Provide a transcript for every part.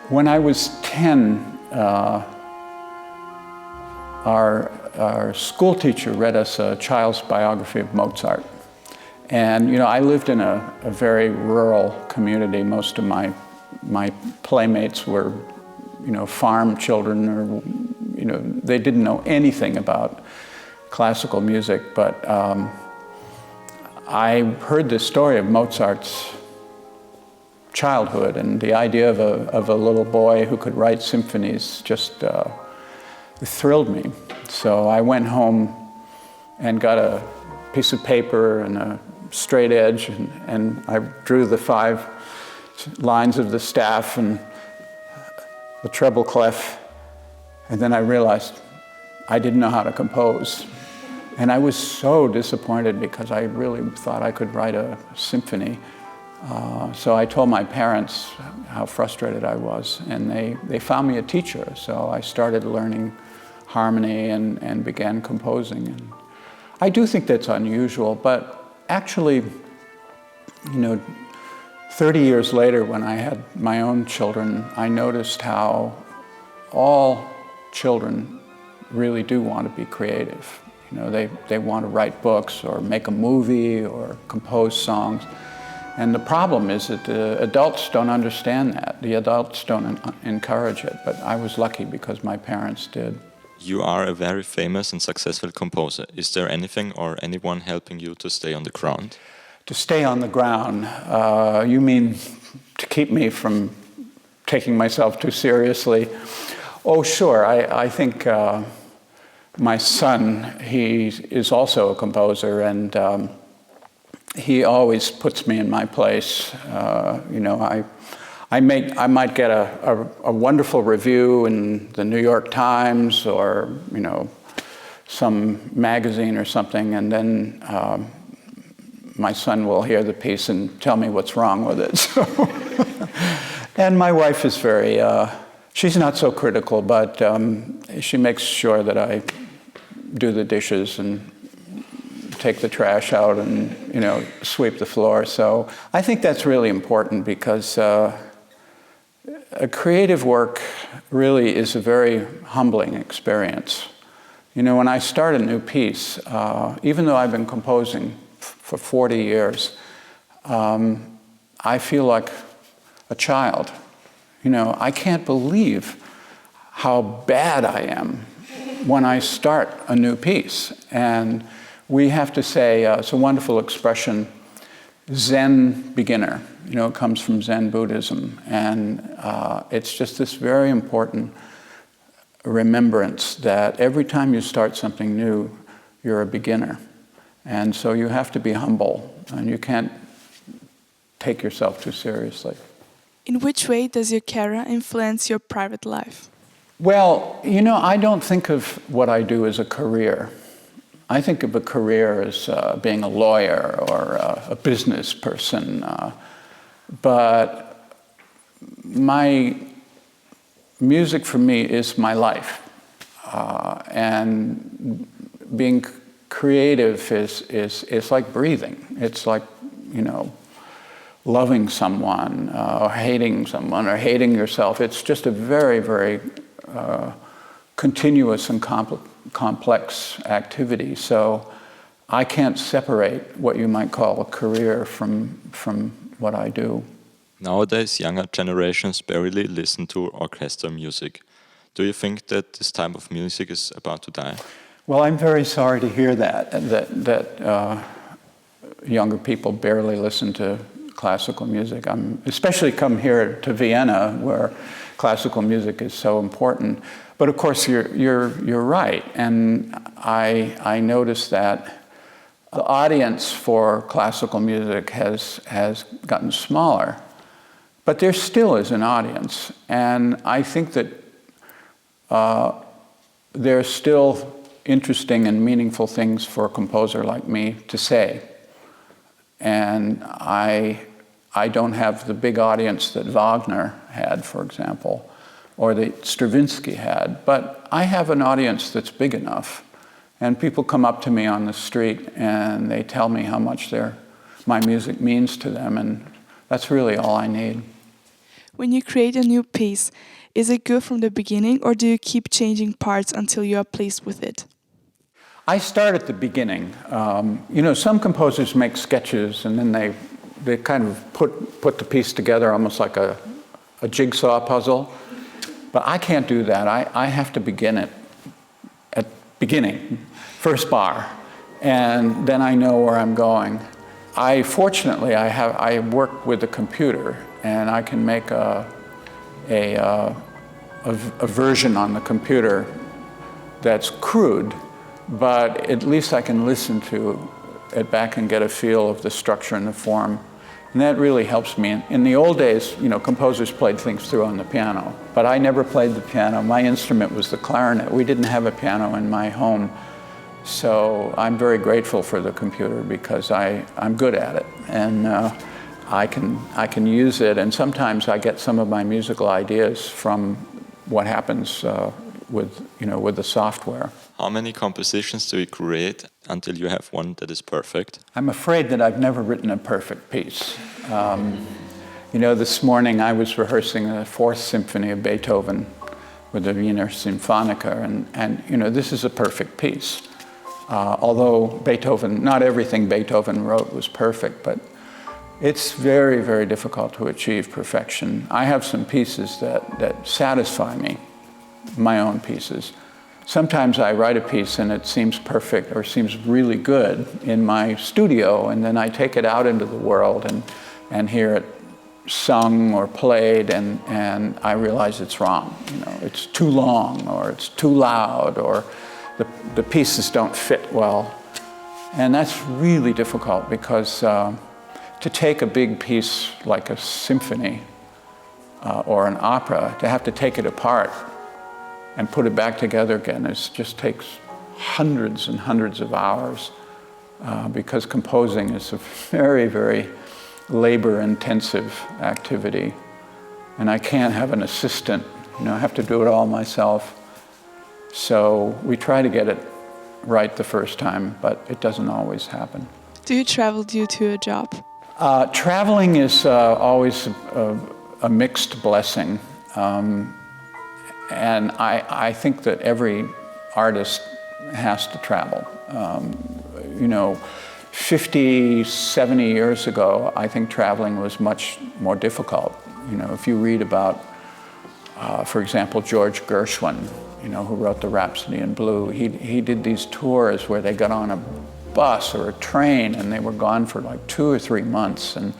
When I was 10, our school teacher read us a child's biography of Mozart. And, you know, I lived in a very rural community. Most of my playmates were, you know, farm children, or, you know, they didn't know anything about classical music. But I heard the story of Mozart's childhood, and the idea of a little boy who could write symphonies just thrilled me. So I went home and got a piece of paper and a straight edge, and I drew the 5 lines of the staff and the treble clef, and then I realized I didn't know how to compose. And I was so disappointed because I really thought I could write a symphony. So I told my parents how frustrated I was, and they found me a teacher. So I started learning harmony and began composing. And I do think that's unusual, but actually, you know, 30 years later when I had my own children, I noticed how all children really do want to be creative. You know, they want to write books or make a movie or compose songs. And the problem is that the adults don't understand that. The adults don't encourage it, but I was lucky because my parents did. You are a very famous and successful composer. Is there anything or anyone helping you to stay on the ground? To stay on the ground, you mean to keep me from taking myself too seriously? Oh, sure. I think my son, he is also a composer, and he always puts me in my place. You know, I might get a wonderful review in the New York Times or, you know, some magazine or something, and then my son will hear the piece and tell me what's wrong with it. So and my wife is very, she's not so critical, but she makes sure that I do the dishes and take the trash out and, you know, sweep the floor. So I think that's really important because a creative work really is a very humbling experience. You know, when I start a new piece, even though I've been composing for 40 years, I feel like a child. You know, I can't believe how bad I am when I start a new piece. And we have to say, it's a wonderful expression, Zen beginner. You know, it comes from Zen Buddhism. And it's just this very important remembrance that every time you start something new, you're a beginner. And so you have to be humble, and you can't take yourself too seriously. In which way does your career influence your private life? Well, you know, I don't think of what I do as a career. I think of a career as being a lawyer or a business person. But my music for me is my life. And being creative is like breathing. It's like, you know, loving someone or hating yourself. It's just a very, very continuous and complex activity. So I can't separate what you might call a career from what I do. Nowadays, younger generations barely listen to orchestral music. Do you think that this type of music is about to die? Well, I'm very sorry to hear that younger people barely listen to classical music. Especially come here to Vienna, where classical music is so important. But of course, you're right, and I noticed that the audience for classical music has gotten smaller, but there still is an audience, and I think that there's still interesting and meaningful things for a composer like me to say. And I don't have the big audience that Wagner had, for example, or that Stravinsky had, but I have an audience that's big enough. And people come up to me on the street and they tell me how much my music means to them, and that's really all I need. When you create a new piece, is it good from the beginning or do you keep changing parts until you are pleased with it? I start at the beginning. Some composers make sketches and then they kind of put the piece together almost like a jigsaw puzzle. But I can't do that. I have to begin it at beginning, first bar, and then I know where I'm going. Fortunately, I work with a computer, and I can make a version on the computer that's crude, but at least I can listen to it back and get a feel of the structure and the form. And that really helps me. In the old days, composers played things through on the piano, but I never played the piano. My instrument was the clarinet. We didn't have a piano in my home. So I'm very grateful for the computer because I'm good at it. And I can use it, and sometimes I get some of my musical ideas from what happens with the software. How many compositions do you create until you have one that is perfect? I'm afraid that I've never written a perfect piece. This morning I was rehearsing the Fourth Symphony of Beethoven with the Wiener Symphoniker, and this is a perfect piece. Although not everything Beethoven wrote was perfect, but it's very, very difficult to achieve perfection. I have some pieces that satisfy me, my own pieces. Sometimes I write a piece and it seems perfect or seems really good in my studio, and then I take it out into the world and hear it sung or played, and I realize it's wrong. It's too long, or it's too loud, or the pieces don't fit well. And that's really difficult because to take a big piece like a symphony or an opera, to have to take it apart and put it back together again, it just takes hundreds and hundreds of hours because composing is a very, very labor-intensive activity. And I can't have an assistant, I have to do it all myself. So we try to get it right the first time, but it doesn't always happen. Do you travel due to a job? Traveling is always a mixed blessing. And I think that every artist has to travel. 50, 70 years ago, I think traveling was much more difficult. If you read about, for example, George Gershwin, who wrote the Rhapsody in Blue, he did these tours where they got on a bus or a train and they were gone for like 2 or 3 months. And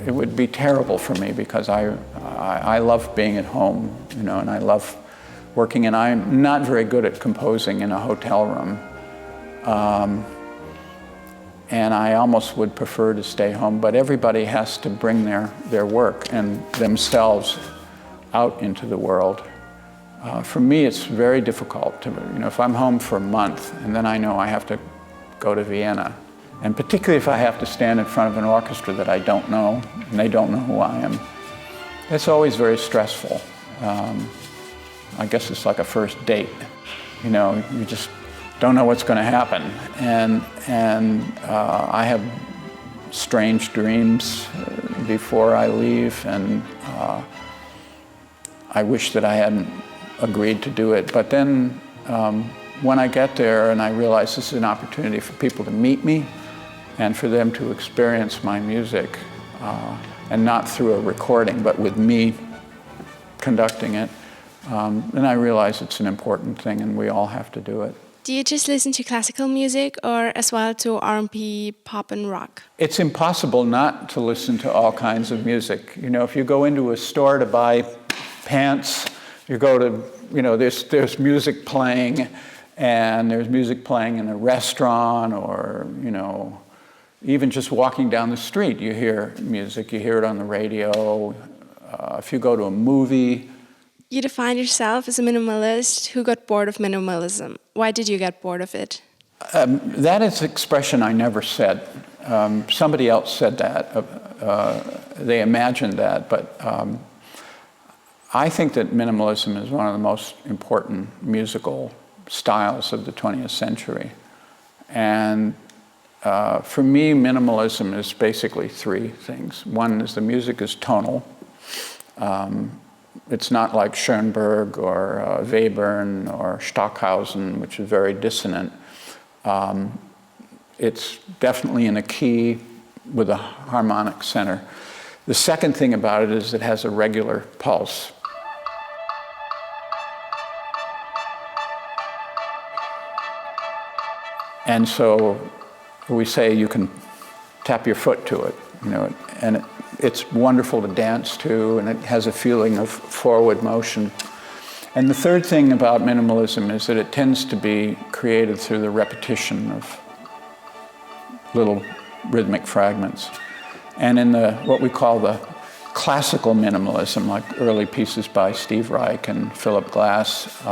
it would be terrible for me because I love being at home, and I love working, and I'm not very good at composing in a hotel room. And I almost would prefer to stay home, but everybody has to bring their work and themselves out into the world. For me, it's very difficult to, if I'm home for a month and then I know I have to go to Vienna, and particularly if I have to stand in front of an orchestra that I don't know, and they don't know who I am, it's always very stressful. I guess it's like a first date. You just don't know what's going to happen. And I have strange dreams before I leave, and I wish that I hadn't agreed to do it. But then when I get there and I realize this is an opportunity for people to meet me and for them to experience my music, and not through a recording, but with me conducting it, then I realize it's an important thing and we all have to do it. Do you just listen to classical music or as well to R&B, pop and rock? It's impossible not to listen to all kinds of music. If you go into a store to buy pants, you go to, there's music playing, and there's music playing in a restaurant, or, even just walking down the street, you hear music, you hear it on the radio. If you go to a movie. You define yourself as a minimalist who got bored of minimalism. Why did you get bored of it? That is an expression I never said. Somebody else said that. They imagined that, but I think that minimalism is one of the most important musical styles of the 20th century. And for me, minimalism is basically 3 things. One is the music is tonal. It's not like Schoenberg or Webern or Stockhausen, which is very dissonant. It's definitely in a key with a harmonic center. The second thing about it is it has a regular pulse. And so we say you can tap your foot to it, you know, and it's wonderful to dance to, and it has a feeling of forward motion. And the third thing about minimalism is that it tends to be created through the repetition of little rhythmic fragments. And in what we call the classical minimalism, like early pieces by Steve Reich and Philip Glass,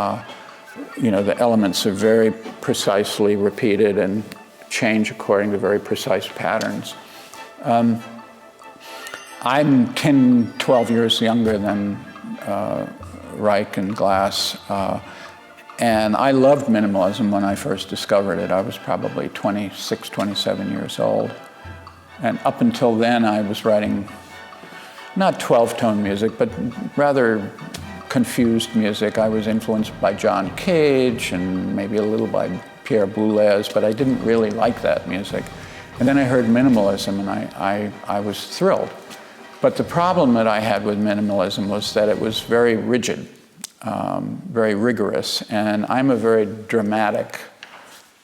you know, the elements are very precisely repeated and change according to very precise patterns. I'm 10, 12 years younger than Reich and Glass, and I loved minimalism when I first discovered it. I was probably 26, 27 years old. And up until then, I was writing not 12-tone music, but rather confused music. I was influenced by John Cage and maybe a little by Pierre Boulez, but I didn't really like that music. And then I heard minimalism, and I was thrilled. But the problem that I had with minimalism was that it was very rigid, very rigorous, and I'm a very dramatic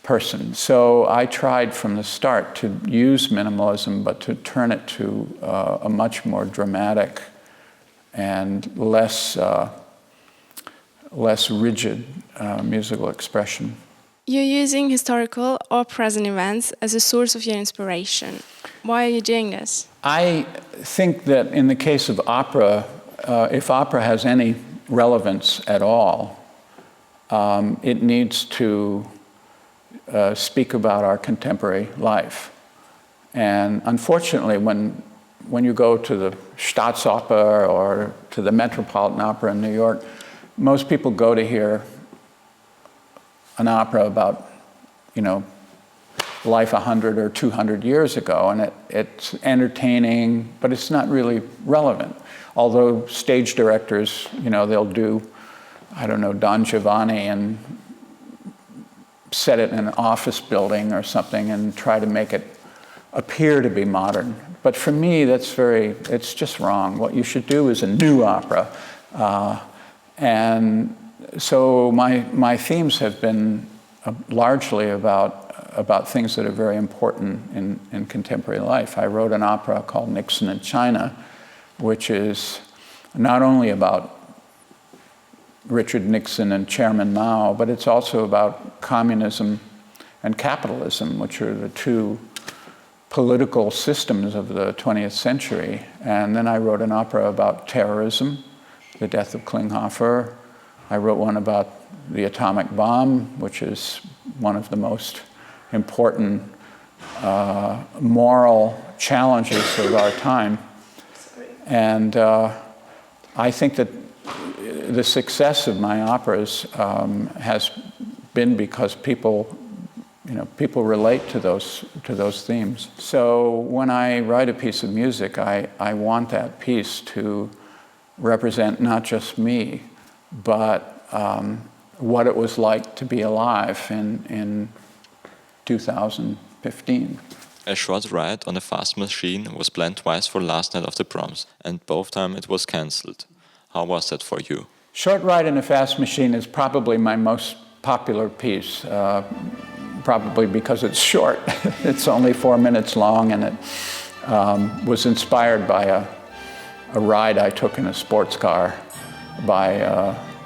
person. So I tried from the start to use minimalism, but to turn it to a much more dramatic and less rigid musical expression. You're using historical or present events as a source of your inspiration. Why are you doing this? I think that in the case of opera, if opera has any relevance at all, it needs to speak about our contemporary life. And unfortunately, when you go to the Staatsoper or to the Metropolitan Opera in New York, most people go to hear an opera about, you know, life 100 or 200 years ago, and it's entertaining, but it's not really relevant. Although stage directors, you know, they'll do, I don't know, Don Giovanni and set it in an office building or something and try to make it appear to be modern. But for me, it's just wrong. What you should do is a new opera. And so my themes have been largely about things that are very important in contemporary life. I wrote an opera called Nixon in China, which is not only about Richard Nixon and Chairman Mao, but it's also about communism and capitalism, which are the two political systems of the 20th century. And then I wrote an opera about terrorism, the death of Klinghoffer. I wrote one about the atomic bomb, which is one of the most important moral challenges of our time. And I think that the success of my operas has been because people relate to those themes. So when I write a piece of music, I want that piece to represent not just me, but what it was like to be alive in 2015. A short ride on a fast machine was planned twice for last night of the proms, and both times it was cancelled. How was that for you? Short Ride in a Fast Machine is probably my most popular piece, probably because it's short. It's only 4 minutes long, and it was inspired by a ride I took in a sports car by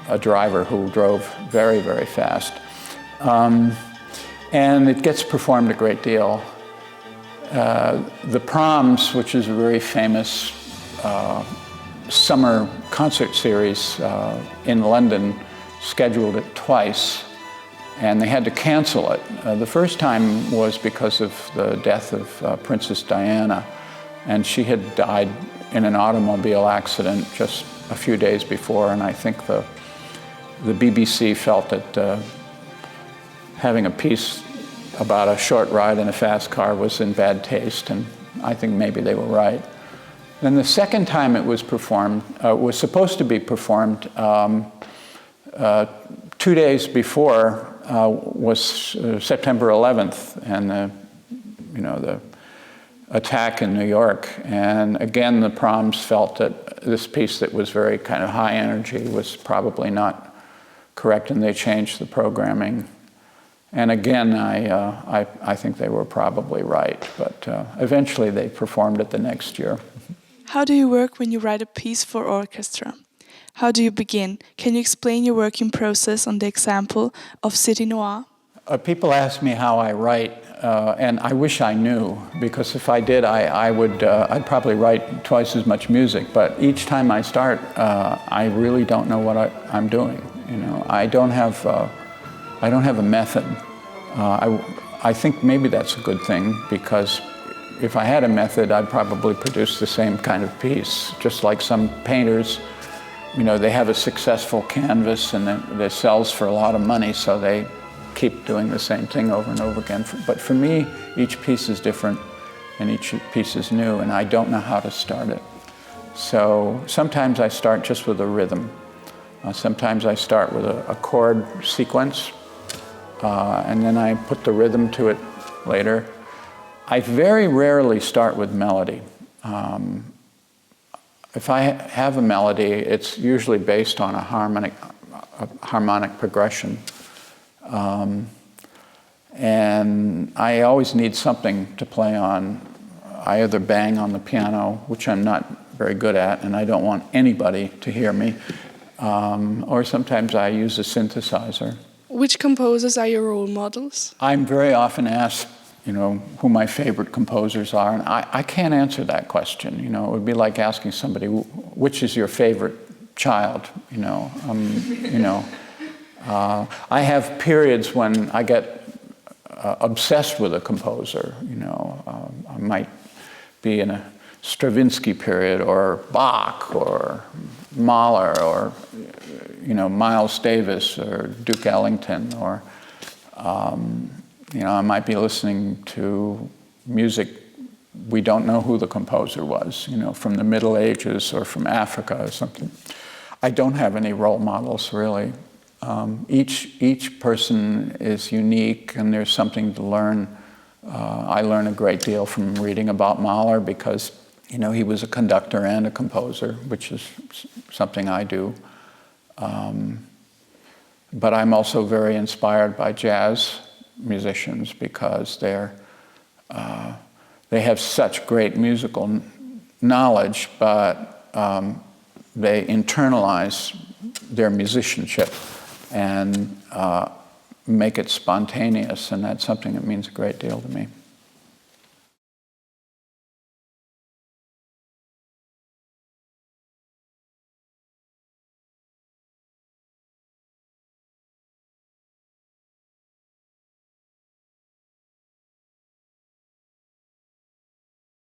a driver who drove very, very fast. And it gets performed a great deal. The Proms, which is a very famous summer concert series in London, scheduled it twice, and they had to cancel it. The first time was because of the death of Princess Diana, and she had died in an automobile accident just a few days before, and I think the BBC felt that having a piece about a short ride in a fast car was in bad taste, and I think maybe they were right. Then the second time it was performed, was supposed to be performed 2 days before was September 11th and the attack in New York. And again, the Proms felt that this piece that was very kind of high energy was probably not correct, and they changed the programming. And again, I think they were probably right, but eventually they performed it the next year. How do you work when you write a piece for orchestra? How do you begin? Can you explain your working process on the example of City Noir? People ask me how I write, and I wish I knew, because if I did, I'd probably write twice as much music. But each time I start, I really don't know what I'm doing. I don't have a method. I think maybe that's a good thing, because if I had a method, I'd probably produce the same kind of piece. Just like some painters, they have a successful canvas and it sells for a lot of money, so they keep doing the same thing over and over again. But for me, each piece is different and each piece is new, and I don't know how to start it. So sometimes I start just with a rhythm. Sometimes I start with a chord sequence, and then I put the rhythm to it later. I very rarely start with melody. If I have a melody, it's usually based on a harmonic progression. And I always need something to play on. I either bang on the piano, which I'm not very good at, and I don't want anybody to hear me, or sometimes I use a synthesizer. Which composers are your role models? I'm very often asked, who my favorite composers are, and I can't answer that question. It would be like asking somebody, which is your favorite child? I have periods when I get obsessed with a composer. I might be in a Stravinsky period, or Bach, or Mahler, or Miles Davis, or Duke Ellington, or I might be listening to music we don't know who the composer was, from the Middle Ages or from Africa or something. I don't have any role models, really. Each person is unique, and there's something to learn. I learn a great deal from reading about Mahler because, he was a conductor and a composer, which is something I do. But I'm also very inspired by jazz musicians because they have such great musical knowledge, but they internalize their musicianship and make it spontaneous, and that's something that means a great deal to me.